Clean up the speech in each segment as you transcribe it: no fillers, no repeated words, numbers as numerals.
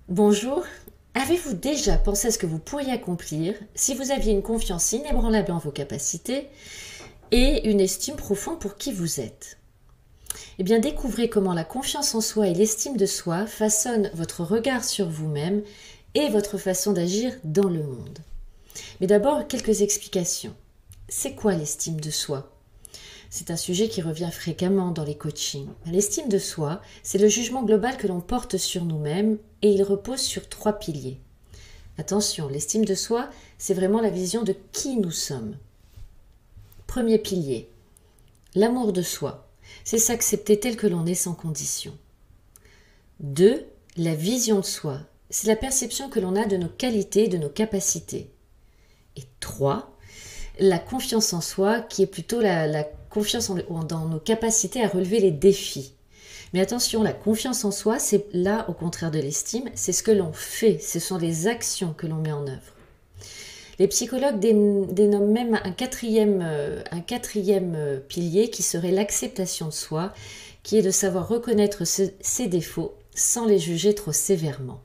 Bonjour, avez-vous déjà pensé à ce que vous pourriez accomplir si vous aviez une confiance inébranlable en vos capacités et une estime profonde pour qui vous êtes? Eh bien, découvrez comment la confiance en soi et l'estime de soi façonnent votre regard sur vous-même et votre façon d'agir dans le monde. Mais d'abord, quelques explications. C'est quoi l'estime de soi? C'est un sujet qui revient fréquemment dans les coachings. L'estime de soi, c'est le jugement global que l'on porte sur nous-mêmes et il repose sur 3 piliers. Attention, l'estime de soi, c'est vraiment la vision de qui nous sommes. Premier pilier, l'amour de soi. C'est s'accepter tel que l'on est sans condition. 2. La vision de soi. C'est la perception que l'on a de nos qualités et de nos capacités. Et 3. La confiance en soi, qui est plutôt la confiance dans nos capacités à relever les défis. Mais attention, la confiance en soi, c'est là, au contraire de l'estime, c'est ce que l'on fait, ce sont les actions que l'on met en œuvre. Les psychologues dénomment même un quatrième pilier qui serait l'acceptation de soi, qui est de savoir reconnaître ses défauts sans les juger trop sévèrement.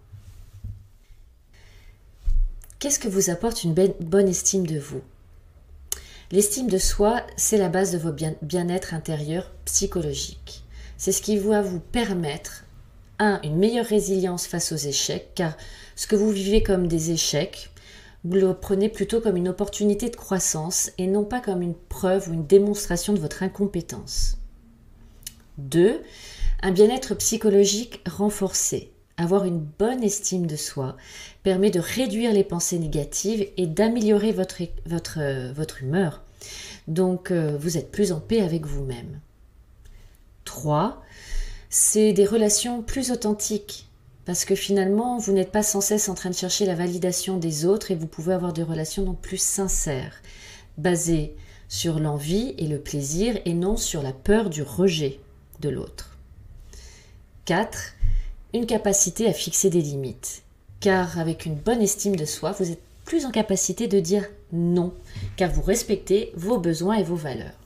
Qu'est-ce que vous apporte une bonne estime de vous? L'estime de soi, c'est la base de votre bien-être intérieur psychologique. C'est ce qui va vous permettre, une meilleure résilience face aux échecs, car ce que vous vivez comme des échecs, vous le prenez plutôt comme une opportunité de croissance et non pas comme une preuve ou une démonstration de votre incompétence. 2. Un bien-être psychologique renforcé. Avoir une bonne estime de soi permet de réduire les pensées négatives et d'améliorer votre humeur. Donc, vous êtes plus en paix avec vous-même. 3. C'est des relations plus authentiques. Parce que finalement, vous n'êtes pas sans cesse en train de chercher la validation des autres et vous pouvez avoir des relations donc plus sincères, basées sur l'envie et le plaisir et non sur la peur du rejet de l'autre. 4. Une capacité à fixer des limites. Car avec une bonne estime de soi, vous êtes plus en capacité de dire non, car vous respectez vos besoins et vos valeurs.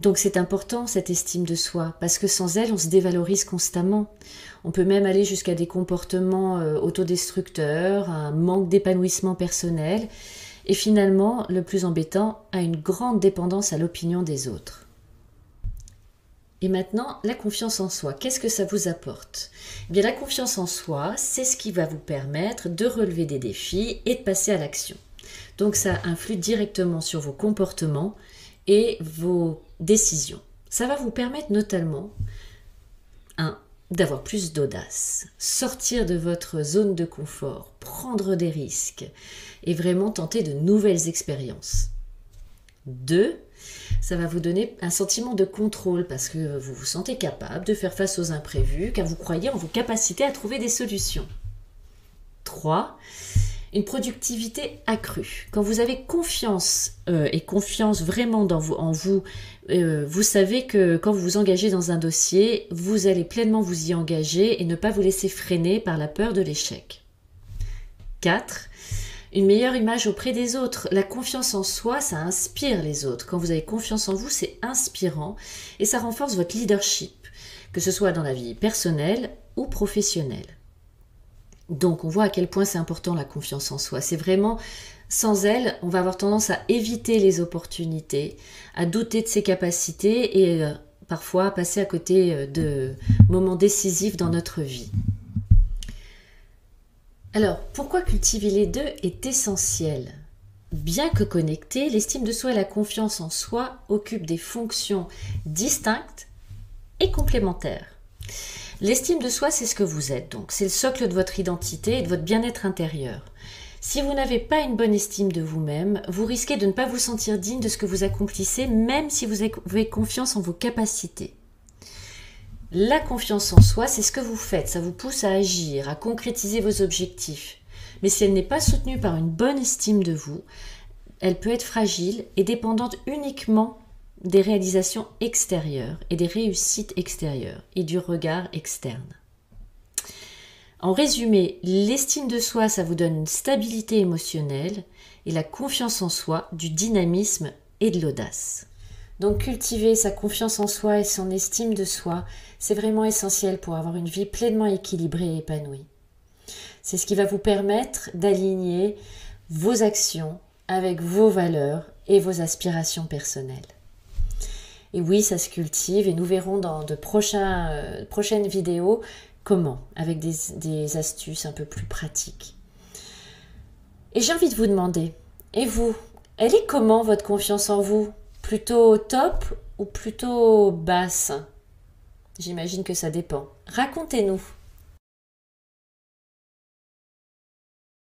Donc c'est important cette estime de soi, parce que sans elle, on se dévalorise constamment. On peut même aller jusqu'à des comportements autodestructeurs, un manque d'épanouissement personnel, et finalement, le plus embêtant, à une grande dépendance à l'opinion des autres. Et maintenant, la confiance en soi, qu'est-ce que ça vous apporte? Eh bien, la confiance en soi, c'est ce qui va vous permettre de relever des défis et de passer à l'action. Donc ça influe directement sur vos comportements et vos décisions. Ça va vous permettre notamment, d'avoir plus d'audace, sortir de votre zone de confort, prendre des risques et vraiment tenter de nouvelles expériences. 2. Ça va vous donner un sentiment de contrôle parce que vous vous sentez capable de faire face aux imprévus car vous croyez en vos capacités à trouver des solutions. 3. Une productivité accrue. Quand vous avez confiance et confiance vraiment en vous, vous savez que quand vous vous engagez dans un dossier, vous allez pleinement vous y engager et ne pas vous laisser freiner par la peur de l'échec. 4. Une meilleure image auprès des autres. La confiance en soi, ça inspire les autres. Quand vous avez confiance en vous, c'est inspirant et ça renforce votre leadership, que ce soit dans la vie personnelle ou professionnelle. Donc on voit à quel point c'est important la confiance en soi. C'est vraiment, sans elle, on va avoir tendance à éviter les opportunités, à douter de ses capacités et parfois à passer à côté de moments décisifs dans notre vie. Alors, pourquoi cultiver les deux est essentiel? Bien que connectés, l'estime de soi et la confiance en soi occupent des fonctions distinctes et complémentaires. L'estime de soi, c'est ce que vous êtes, donc c'est le socle de votre identité et de votre bien-être intérieur. Si vous n'avez pas une bonne estime de vous-même, vous risquez de ne pas vous sentir digne de ce que vous accomplissez, même si vous avez confiance en vos capacités. La confiance en soi, c'est ce que vous faites, ça vous pousse à agir, à concrétiser vos objectifs. Mais si elle n'est pas soutenue par une bonne estime de vous, elle peut être fragile et dépendante uniquement des réalisations extérieures et des réussites extérieures et du regard externe. En résumé, l'estime de soi, ça vous donne une stabilité émotionnelle et la confiance en soi, du dynamisme et de l'audace. Donc cultiver sa confiance en soi et son estime de soi, c'est vraiment essentiel pour avoir une vie pleinement équilibrée et épanouie. C'est ce qui va vous permettre d'aligner vos actions avec vos valeurs et vos aspirations personnelles. Et oui, ça se cultive et nous verrons dans de prochaines vidéos comment, avec des astuces un peu plus pratiques. Et j'ai envie de vous demander, et vous, elle est comment votre confiance en vous? Plutôt top ou plutôt basse? J'imagine que ça dépend. Racontez-nous.